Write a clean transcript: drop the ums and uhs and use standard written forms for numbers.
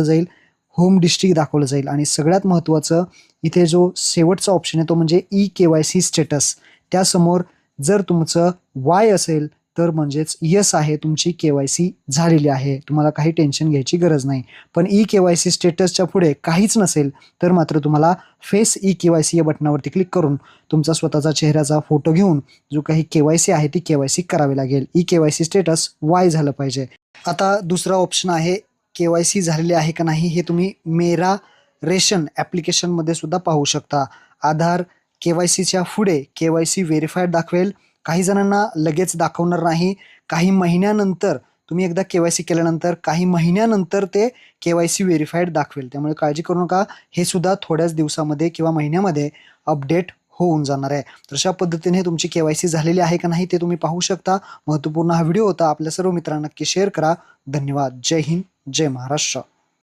दाखवलं जाईल, home district दाखवलं जाईल आणि सगळ्यात महत्त्वाचं इथे जो शेवटचा ऑप्शन आहे तो म्हणजे ई-के-वाय-सी स्टेटस. त्यासमोर जर तुमचं वाय असेल तर म्हणजेच येस आहे, तुमची के-वाय-सी झालेली आहे. तुम्हाला काही टेन्शन घ्यायची गरज नाही. पण ई-के-वाय-सी स्टेटसच्या पुढे काहीच नसेल तर मात्र तुम्हाला फेस ई-के-वाय-सी या बटनावरती क्लिक करून तुमचा स्वतःचा चेहऱ्याचा फोटो घेऊन जो काही के-वाय-सी आहे ती के-वाय-सी करावी लागेल. ई-के-वाय-सी स्टेटस वाय झालं पाहिजे. आता दुसरा ऑप्शन आहे के-वाय-सी झालेली आहे का नाही हे तुम्ही मेरा रेशन ॲप्लिकेशनमध्ये सुद्धा पाहू शकता. आधार के-वाय-सीच्या पुढे के-वाय-सी व्हेरिफाईड दाखवेल. काही जणांना लगेच दाखवणार नाही. काही महिन्यानंतर तुम्ही एकदा के-वाय-सी केल्यानंतर काही महिन्यानंतर ते के-वाय-सी व्हेरिफाईड दाखवेल. त्यामुळे काळजी करू नका. हे सुद्धा थोड्याच दिवसामध्ये किंवा महिन्यामध्ये अपडेट होऊन जाणार आहे. तर अशा पद्धतीने तुमची के-वाय-सी झालेली आहे का नाही ते तुम्ही पाहू शकता. महत्त्वपूर्ण हा व्हिडिओ होता. आपल्या सर्व मित्रांना नक्की शेअर करा. धन्यवाद. जय हिंद, जय महाराष्ट्र.